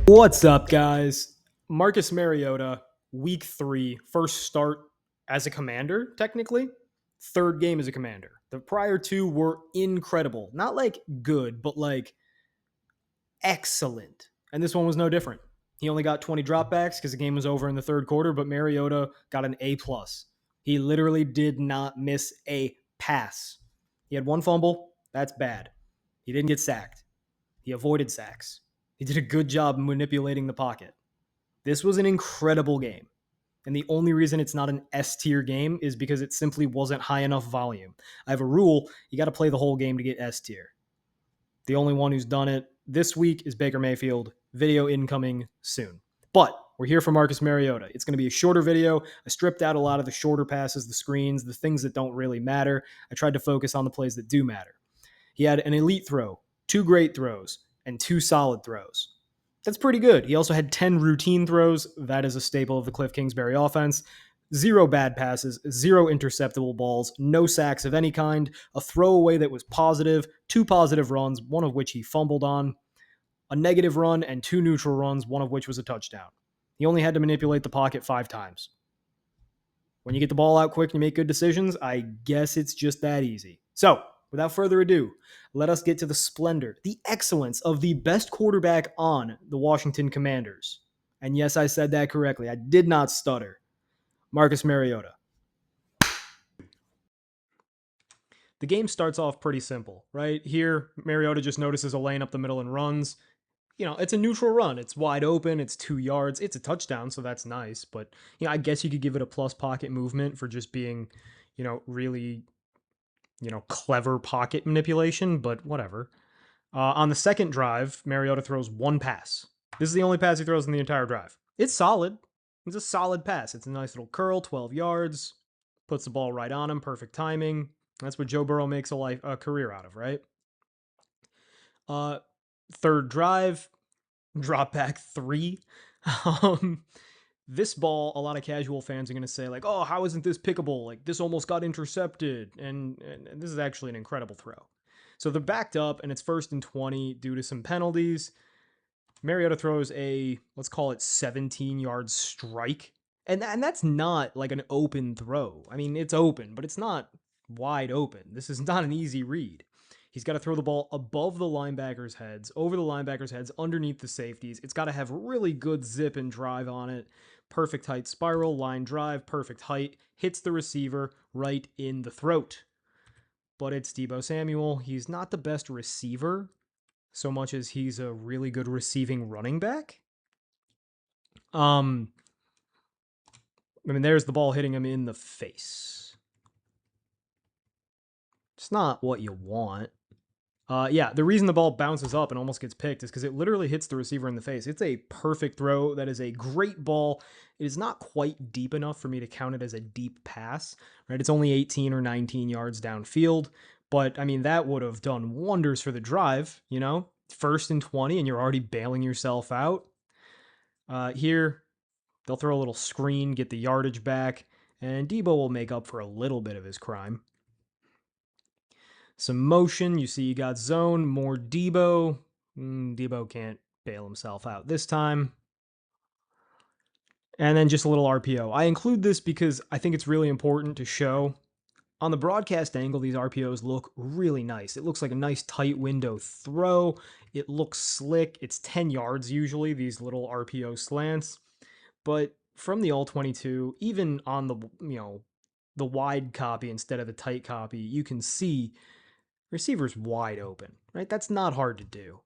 What's up, guys? Marcus Mariota, week 3, first start as a commander, technically. Third game as a commander. The prior two were incredible. Not like good, but like excellent. And this one was no different. He only got 20 dropbacks because the game was over in the third quarter, but Mariota got an A+. He literally did not miss a pass. He had one fumble. That's bad. He didn't get sacked. He avoided sacks. He did a good job manipulating the pocket. This was an incredible game. And the only reason it's not an S tier game is because it simply wasn't high enough volume. I have a rule, you got to play the whole game to get S tier. The only one who's done it this week is Baker Mayfield. Video incoming soon. But we're here for Marcus Mariota. It's going to be a shorter video. I stripped out a lot of the shorter passes, the screens, the things that don't really matter. I tried to focus on the plays that do matter. He had an elite throw, 2 great throws, and 2 solid throws. That's pretty good. He also had 10 routine throws. That is a staple of the Cliff Kingsbury offense. 0 bad passes, 0 interceptable balls, no sacks of any kind, a throwaway that was positive, 2 positive runs, one of which he fumbled on, a negative run, and 2 neutral runs, one of which was a touchdown. He only had to manipulate the pocket 5 times. When you get the ball out quick and you make good decisions, I guess it's just that easy. So, without further ado, let us get to the splendor, the excellence of the best quarterback on the Washington Commanders. And yes, I said that correctly. I did not stutter. Marcus Mariota. The game starts off pretty simple, right? Here, Mariota just notices a lane up the middle and runs. You know, it's a neutral run. It's wide open. It's 2 yards. It's a touchdown, so that's nice. But, you know, I guess you could give it a plus pocket movement for just being, you know, really, clever pocket manipulation, but whatever. On the second drive, Mariota throws 1 pass. This is the only pass he throws in the entire drive. It's solid. It's a solid pass. It's a nice little curl, 12 yards. Puts the ball right on him. Perfect timing. That's what Joe Burrow makes a career out of, right? Third drive, drop back 3. This ball, a lot of casual fans are going to say, like, oh, how isn't this pickable? Like, this almost got intercepted. And this is actually an incredible throw. So they're backed up, and it's 1st and 20 due to some penalties. Mariota throws a, let's call it 17-yard strike. And that's not like an open throw. I mean, it's open, but it's not wide open. This is not an easy read. He's got to throw the ball above the linebackers' heads, over the linebackers' heads, underneath the safeties. It's got to have really good zip and drive on it. Perfect height spiral, line drive, perfect height. Hits the receiver right in the throat. But it's Deebo Samuel. He's not the best receiver so much as he's a really good receiving running back. I mean, there's the ball hitting him in the face. It's not what you want. Yeah, the reason the ball bounces up and almost gets picked is because it literally hits the receiver in the face. It's a perfect throw. That is a great ball. It is not quite deep enough for me to count it as a deep pass, right? It's only 18 or 19 yards downfield, but I mean, that would have done wonders for the drive, 1st and 20, and you're already bailing yourself out. Here, they'll throw a little screen, get the yardage back, and Deebo will make up for a little bit of his crime. Some motion. You see you got zone, more Deebo. Deebo can't bail himself out this time. And then just a little RPO. I include this because I think it's really important to show. On the broadcast angle, these RPOs look really nice. It looks like a nice tight window throw. It looks slick. It's 10 yards usually, these little RPO slants. But from the All-22, even on the wide copy instead of the tight copy, you can see receiver's wide open, right? That's not hard to do.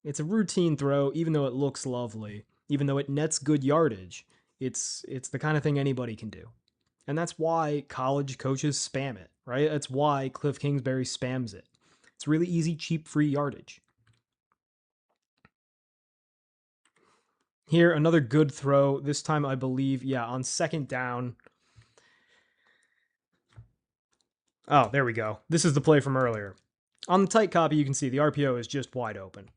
It's a routine throw, even though it looks lovely, even though it nets good yardage. It's the kind of thing anybody can do. And that's why college coaches spam it, right? That's why Cliff Kingsbury spams it. It's really easy, cheap, free yardage. Here, another good throw. This time, I believe, on 2nd down. Oh, there we go. This is the play from earlier. On the tight copy, you can see the RPO is just wide open.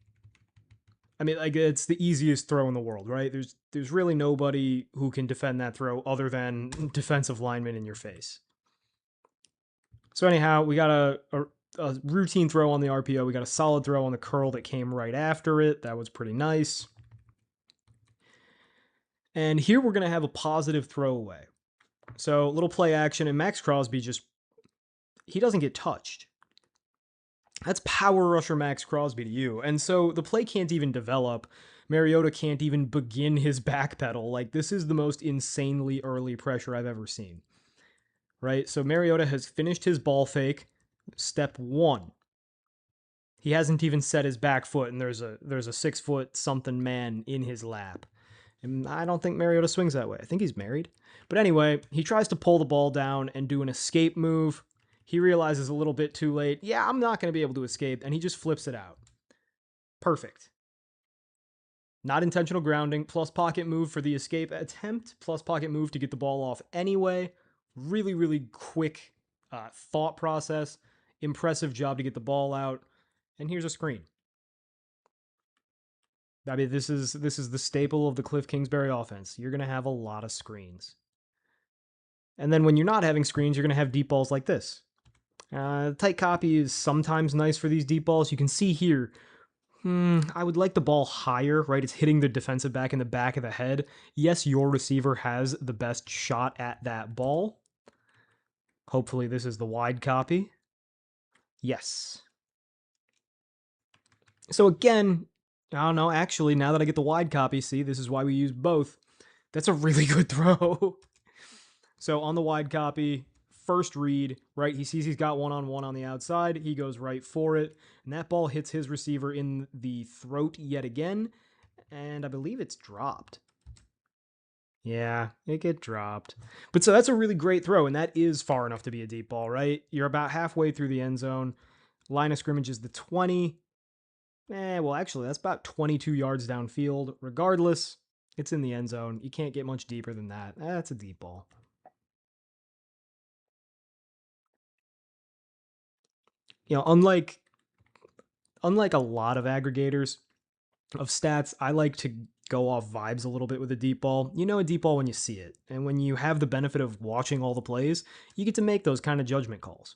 I mean, like, it's the easiest throw in the world, right? There's really nobody who can defend that throw other than defensive linemen in your face. So anyhow, we got a routine throw on the RPO. We got a solid throw on the curl that came right after it. That was pretty nice. And here we're going to have a positive throwaway. So a little play action, and Max Crosby he doesn't get touched. That's power rusher Max Crosby to you. And so the play can't even develop. Mariota can't even begin his back pedal. Like, this is the most insanely early pressure I've ever seen. Right? So Mariota has finished his ball fake. Step one. He hasn't even set his back foot, and there's a 6 foot something man in his lap. And I don't think Mariota swings that way. I think he's married. But anyway, he tries to pull the ball down and do an escape move. He realizes a little bit too late, yeah, I'm not going to be able to escape, and he just flips it out. Perfect. Not intentional grounding, plus pocket move for the escape attempt, plus pocket move to get the ball off anyway. Really, really quick thought process. Impressive job to get the ball out. And here's a screen. I mean, this is the staple of the Cliff Kingsbury offense. You're going to have a lot of screens. And then when you're not having screens, you're going to have deep balls like this. Tight copy is sometimes nice for these deep balls. You can see here, I would like the ball higher, right? It's hitting the defensive back in the back of the head. Yes, your receiver has the best shot at that ball. Hopefully this is the wide copy. Yes. So again, I don't know, actually, now that I get the wide copy, see, this is why we use both. That's a really good throw. So on the wide copy, first read, right? He sees he's got one-on-one on the outside. He goes right for it. And that ball hits his receiver in the throat yet again. And I believe it's dropped. Yeah, it get dropped. But so that's a really great throw, and that is far enough to be a deep ball, right? You're about halfway through the end zone. Line of scrimmage is the 20. Well, actually, that's about 22 yards downfield. Regardless, it's in the end zone. You can't get much deeper than that. That's a deep ball. You know, unlike a lot of aggregators of stats, I like to go off vibes a little bit with a deep ball. You know a deep ball when you see it. And when you have the benefit of watching all the plays, you get to make those kind of judgment calls.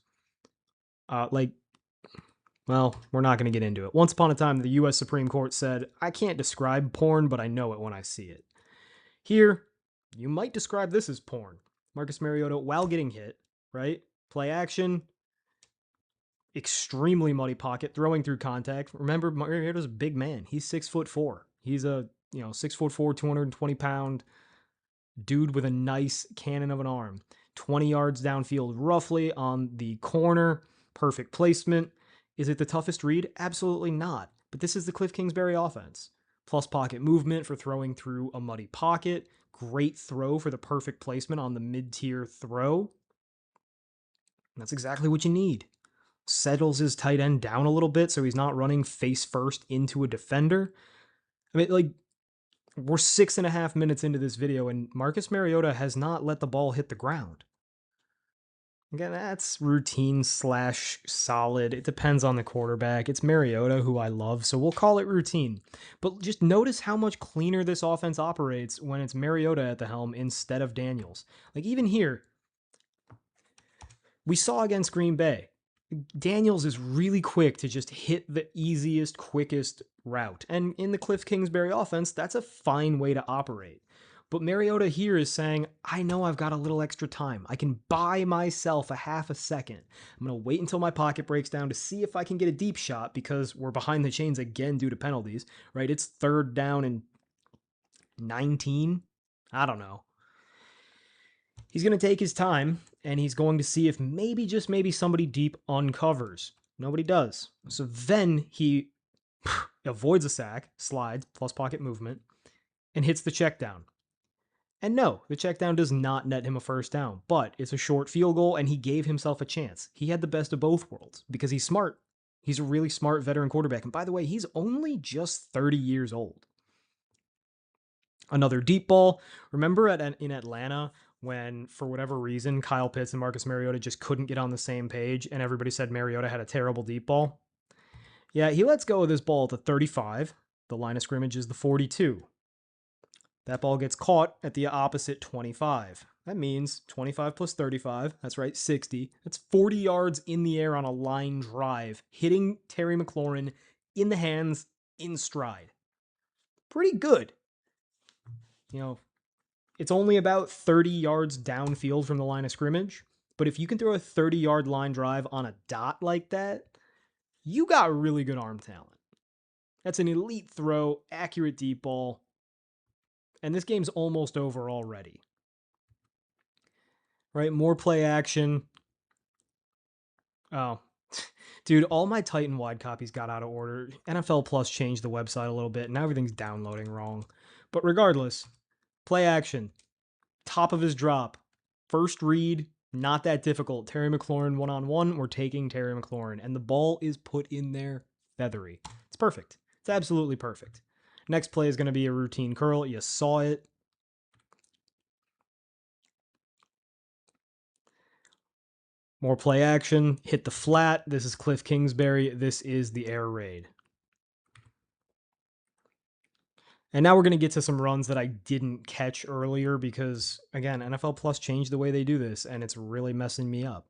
Well, we're not going to get into it. Once upon a time, the U.S. Supreme Court said, I can't describe porn, but I know it when I see it. Here, you might describe this as porn. Marcus Mariota, while getting hit, right? Play action, extremely muddy pocket, throwing through contact. Remember, Mariota's a big man. He's 6'4". He's a 6'4", 220-pound dude with a nice cannon of an arm. 20 yards downfield, roughly on the corner. Perfect placement. Is it the toughest read? Absolutely not. But this is the Cliff Kingsbury offense. Plus pocket movement for throwing through a muddy pocket. Great throw for the perfect placement on the mid-tier throw. That's exactly what you need. Settles his tight end down a little bit so he's not running face first into a defender. I mean, like, we're 6.5 minutes into this video and Marcus Mariota has not let the ball hit the ground. Again, that's routine / solid. It depends on the quarterback. It's Mariota, who I love, so we'll call it routine. But just notice how much cleaner this offense operates when it's Mariota at the helm instead of Daniels. Like, even here, we saw against Green Bay, Daniels is really quick to just hit the easiest, quickest route. And in the Cliff Kingsbury offense, that's a fine way to operate. But Mariota here is saying, I know I've got a little extra time. I can buy myself a half a second. I'm going to wait until my pocket breaks down to see if I can get a deep shot because we're behind the chains again due to penalties, right? It's 3rd down and 19. I don't know. He's going to take his time and he's going to see if maybe, just maybe, somebody deep uncovers. Nobody does. So then he avoids a sack, slides, plus pocket movement, and hits the check down. And no, the check down does not net him a first down, but it's a short field goal and he gave himself a chance. He had the best of both worlds because he's smart. He's a really smart veteran quarterback. And by the way, he's only just 30 years old. Another deep ball. Remember in Atlanta when, for whatever reason, Kyle Pitts and Marcus Mariota just couldn't get on the same page and everybody said Mariota had a terrible deep ball? Yeah, he lets go of this ball at the 35. The line of scrimmage is the 42. That ball gets caught at the opposite 25. That means 25 plus 35. That's right, 60. That's 40 yards in the air on a line drive, hitting Terry McLaurin in the hands in stride. Pretty good. You know, it's only about 30 yards downfield from the line of scrimmage, but if you can throw a 30-yard line drive on a dot like that, you got really good arm talent. That's an elite throw, accurate deep ball, and this game's almost over already. Right? More play action. Oh, dude, all my Titan wide copies got out of order. NFL Plus changed the website a little bit. Now everything's downloading wrong. But regardless, play action. Top of his drop. First read, not that difficult. Terry McLaurin one-on-one. We're taking Terry McLaurin. And the ball is put in there feathery. It's perfect. It's absolutely perfect. Next play is going to be a routine curl. You saw it. More play action. Hit the flat. This is Cliff Kingsbury. This is the air raid. And now we're going to get to some runs that I didn't catch earlier because, again, NFL Plus changed the way they do this, and it's really messing me up.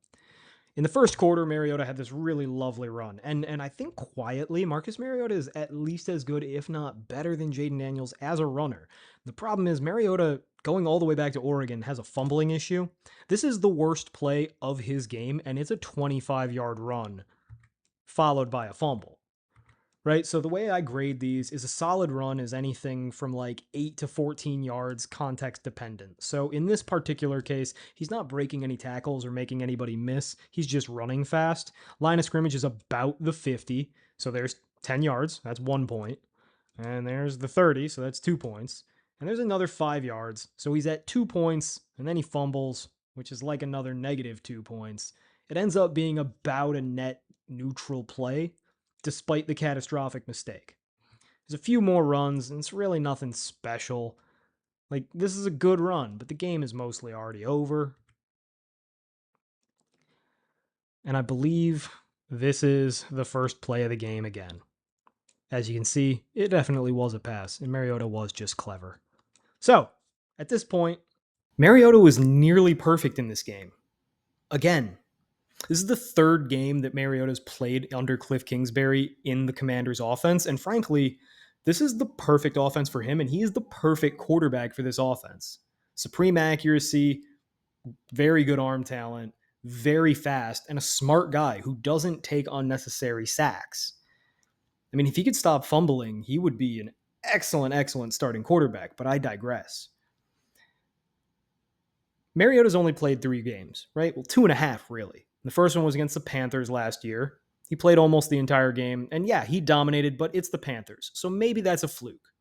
In the first quarter, Mariota had this really lovely run. And I think quietly, Marcus Mariota is at least as good, if not better, than Jayden Daniels as a runner. The problem is Mariota, going all the way back to Oregon, has a fumbling issue. This is the worst play of his game, and it's a 25-yard run followed by a fumble. Right? So the way I grade these is a solid run is anything from like 8 to 14 yards, context dependent. So in this particular case, he's not breaking any tackles or making anybody miss. He's just running fast. Line of scrimmage is about the 50. So there's 10 yards. That's 1 point. And there's the 30. So that's 2 points. And there's another 5 yards. So he's at 2 points. And then he fumbles, which is like another negative 2 points. It ends up being about a net neutral play, despite the catastrophic mistake. There's a few more runs, and it's really nothing special. Like, this is a good run, but the game is mostly already over. And I believe this is the first play of the game again. As you can see, it definitely was a pass, and Mariota was just clever. So, at this point, Mariota was nearly perfect in this game. Again, this is the third game that Mariota's played under Cliff Kingsbury in the Commanders' offense, and frankly, this is the perfect offense for him, and he is the perfect quarterback for this offense. Supreme accuracy, very good arm talent, very fast, and a smart guy who doesn't take unnecessary sacks. I mean, if he could stop fumbling, he would be an excellent starting quarterback, but I digress. Mariota's only played 3 games, right? Well, 2.5, really. The first one was against the Panthers last year. He played almost the entire game, and yeah, he dominated, but it's the Panthers, so maybe that's a fluke.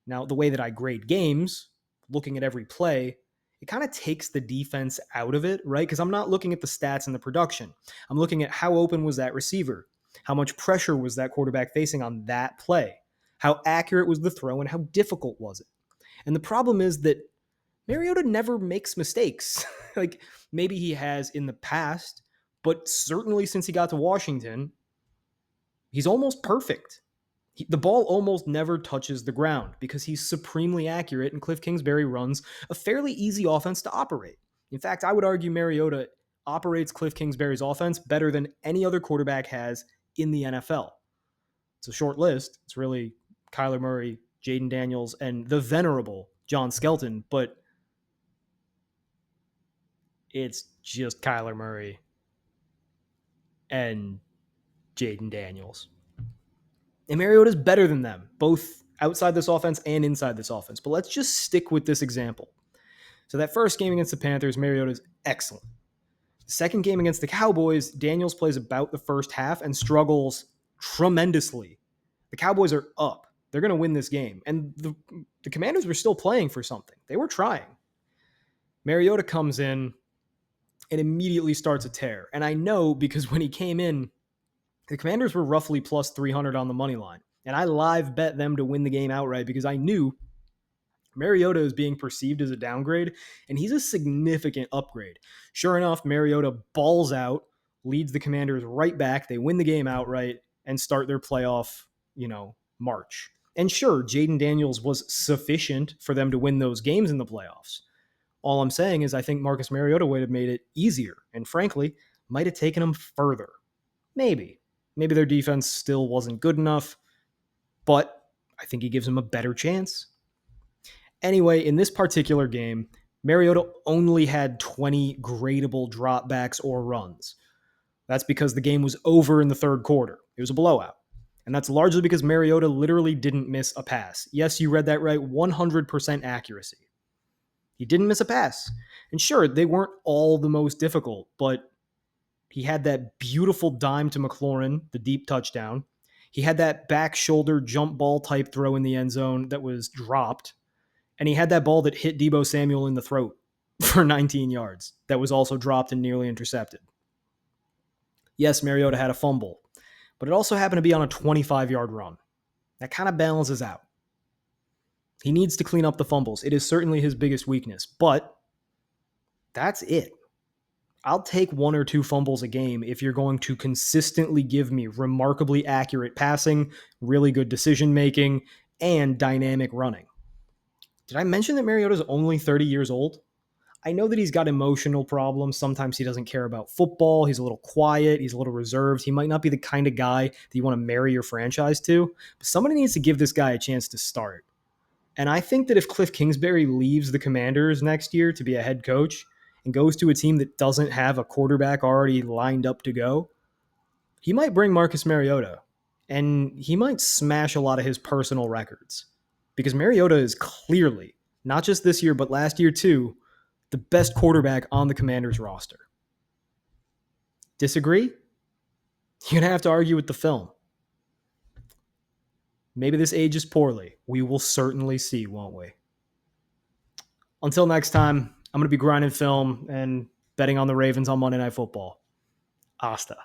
Now, the way that I grade games, looking at every play, it kind of takes the defense out of it, right? Because I'm not looking at the stats and the production. I'm looking at how open was that receiver? How much pressure was that quarterback facing on that play? How accurate was the throw, and how difficult was it? And the problem is that Mariota never makes mistakes. Like, maybe he has in the past, but certainly since he got to Washington, he's almost perfect. The ball almost never touches the ground because he's supremely accurate, and Cliff Kingsbury runs a fairly easy offense to operate. In fact, I would argue Mariota operates Cliff Kingsbury's offense better than any other quarterback has in the NFL. It's a short list. It's really Kyler Murray, Jayden Daniels, and the venerable John Skelton, but it's just Kyler Murray and Jayden Daniels. And Mariota's better than them, both outside this offense and inside this offense. But let's just stick with this example. So that first game against the Panthers, Mariota's excellent. The second game against the Cowboys, Daniels plays about the first half and struggles tremendously. The Cowboys are up. They're going to win this game. And the Commanders were still playing for something. They were trying. Mariota comes in and immediately starts a tear. And I know because when he came in, the Commanders were roughly plus 300 on the money line. And I live bet them to win the game outright because I knew Mariota is being perceived as a downgrade, and he's a significant upgrade. Sure enough, Mariota balls out, leads the Commanders right back. They win the game outright and start their playoff, march. And sure, Jayden Daniels was sufficient for them to win those games in the playoffs. All I'm saying is I think Marcus Mariota would have made it easier and frankly might have taken him further. Maybe. Maybe their defense still wasn't good enough, but I think he gives him a better chance. Anyway, in this particular game, Mariota only had 20 gradable dropbacks or runs. That's because the game was over in the third quarter. It was a blowout. And that's largely because Mariota literally didn't miss a pass. Yes, you read that right, 100% accuracy. He didn't miss a pass. And sure, they weren't all the most difficult, but he had that beautiful dime to McLaurin, the deep touchdown. He had that back shoulder jump ball type throw in the end zone that was dropped. And he had that ball that hit Deebo Samuel in the throat for 19 yards that was also dropped and nearly intercepted. Yes, Mariota had a fumble, but it also happened to be on a 25-yard run. That kind of balances out. He needs to clean up the fumbles. It is certainly his biggest weakness, but that's it. I'll take 1 or 2 fumbles a game if you're going to consistently give me remarkably accurate passing, really good decision making, and dynamic running. Did I mention that Mariota's only 30 years old? I know that he's got emotional problems. Sometimes he doesn't care about football. He's a little quiet. He's a little reserved. He might not be the kind of guy that you want to marry your franchise to, but somebody needs to give this guy a chance to start. And I think that if Cliff Kingsbury leaves the Commanders next year to be a head coach and goes to a team that doesn't have a quarterback already lined up to go, he might bring Marcus Mariota, and he might smash a lot of his personal records. Because Mariota is clearly, not just this year, but last year too, the best quarterback on the Commanders roster. Disagree? You're going to have to argue with the film. Maybe this ages poorly. We will certainly see, won't we? Until next time, I'm going to be grinding film and betting on the Ravens on Monday Night Football. Hasta.